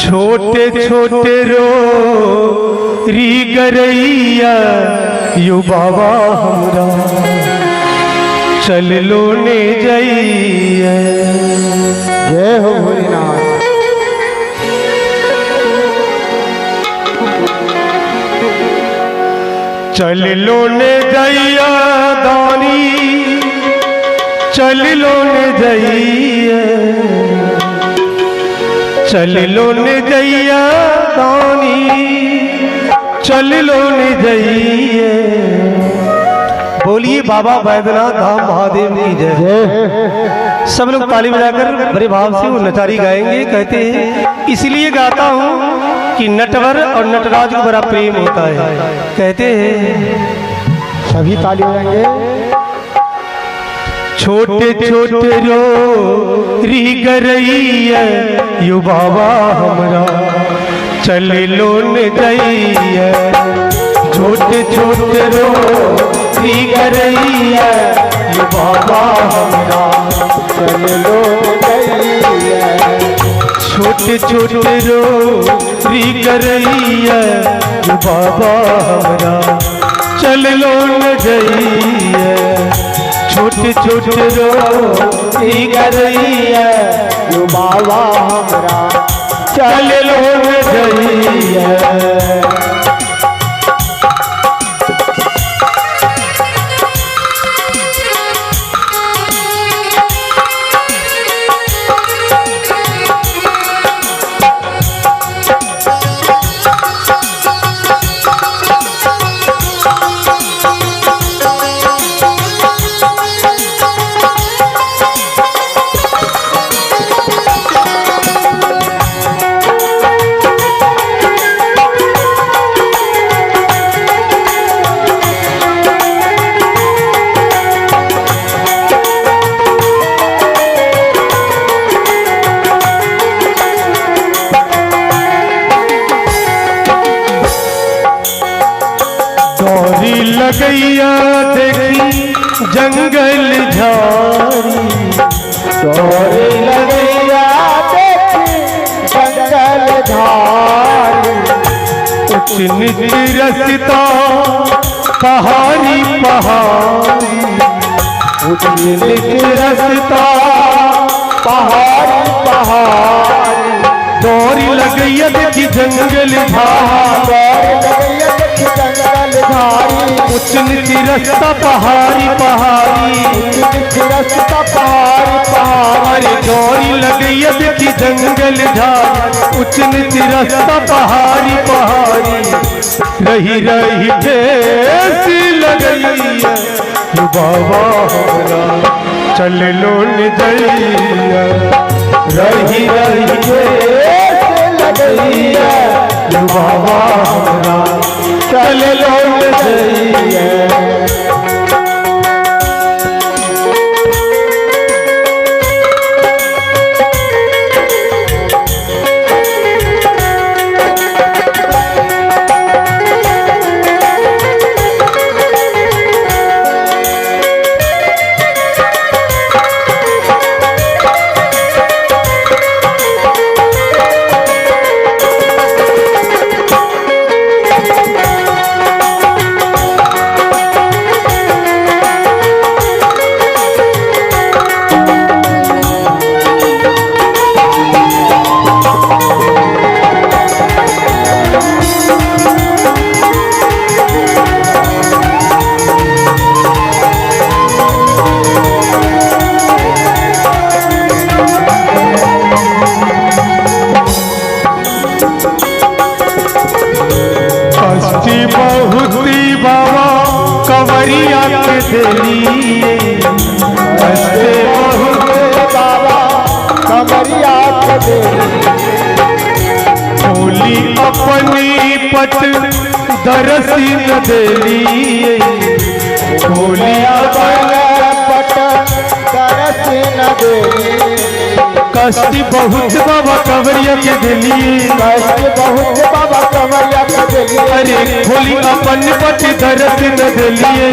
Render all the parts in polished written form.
छोटे छोटे रो री गरैया यू बाबा हमरा चल लो ने जइया। जय हो भोलेनाथ। चल लो ने जइया दानी चल लो ने जइया। चल लो ने जइया दानी चल लो ने जइया। बोलिए बाबा बैद्यनाथ धाम महादेव की जय। सब लोग ताली बजाकर बड़े भाव से वो नचारी गाएंगे। कहते हैं इसलिए गाता हूँ कि नटवर और नटराज को बड़ा प्रेम होता है। कहते हैं सभी ताली बजाएंगे। छोटे छोटे रो री गरैया यू बाबा हमरा चल लो ने जइया। छोटे छोटे रो री गरैया यू बाबा हमरा चल लो जइया। छोटे छोटे रो री गरैया यू बाबा हमरा चल लो ने जइया। छोटे छोटे रो री गरैया यू बाबा हमरा चल लो ने जइया। लगैया देखी जंगल झाड़ी तोरी लगैया देखी जंगल झाड़ी। उच्च नीच रस्ता पहाड़ी पहाड़ी। उच्च नीच रस्ता पहाड़ी पहाड़ी। तोरी लगैया देखी जंगल झाड़ी। उच्च नीच रास्ता पहाड़ी पहाड़ी। रास्ता पहाड़ी पहाड़ी। डोरी लगैया देखी जंगल झाड़ी। उच्च नीच रास्ता पहाड़ी पहाड़ी। रही रही ठेसी लगैया यू बाबा हमरा चल लो ने जइया। रही रही ठेसी लगैया यू बाबा हमरा चल लो ने जइया। बहुती बाबा कंवरिया के दिलिए। हंसते बहुते बाबा कंवरिया के दिलिए। बोली अपनी पट दरसी न देलिए। बोली अपने पट दरसी न देलिए। कष्ट बहुत बाबा कंवरिया के दिलिए। कष्ट बहुत बाबा कंवरिया के लिए अरे खोली अपन पट दरस न दिलिए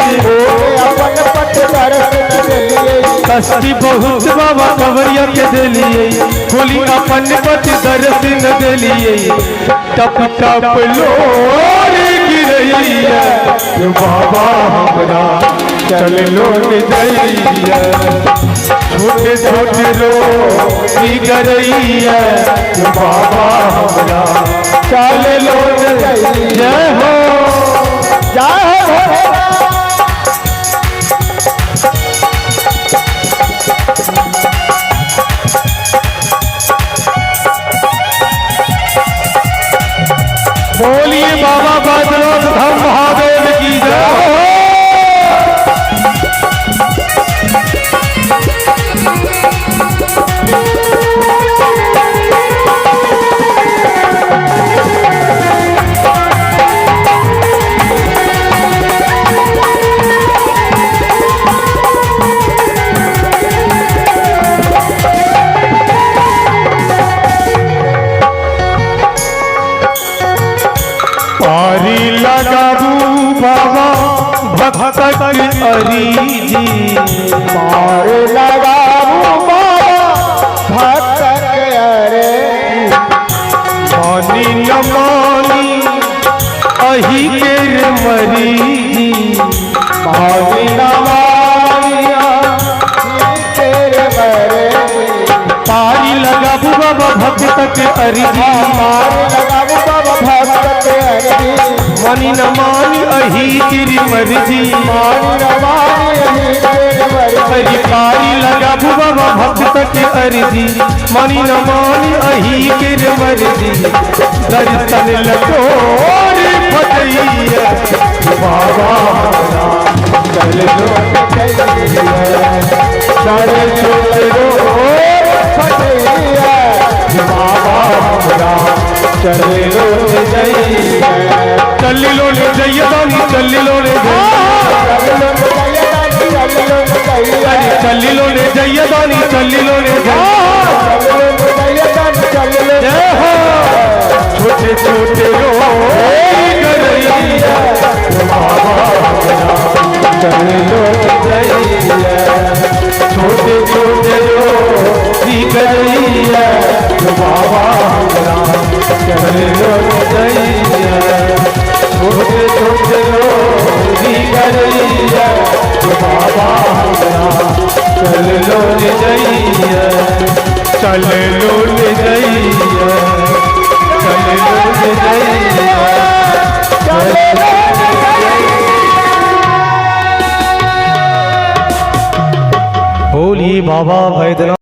अपन पट दरस न दिलिए कष्टी बहुत बाबा कवरिया के दिलिए खोली अपन पट दरस न दिलिए टप टप लोर गिरैया बाबा हमरा चल लोट दैया छोटे छोटे रो गरैया बाबा हमरा चल लोट जय हो जय हो बोलिए बाबा बैद्यनाथ धाम महादेव की जय हो पारी लगाबू बाबा भक्त अरीजी पार लगाबू बाबा भक्त अरे मानी न मानी अही के मरीजी मानी न मानिया तेरे मरे पारी लगाबू बाबा भक्त अरीजी पार लगाबू बाबा भक्त अरे मानी न मानी अही तेरी मर्जी मानी न मानी तेरे मरे हरी पारी लगाबू बाबा भक्त के अर्जी मानी न मानी अही के मर्जी दर्शन लटोर फटैया बाबा चल लो चल छोटो फटैया बाबा हमरा चल लो जैया चली लो ले जैया दानी चली लो ले अरे चली लो ले जैया दानी चली लो ले जय हो छोटे छोटे रो गरैया बाबा चल लो जैया छोटे छोटे रो गरैया बाबा चल लो जैया छोटे छोटे रो गरैया बाबा चल लो जैया चल लो जैया चल लो जैया बोलिए बाबा बैद्यनाथ।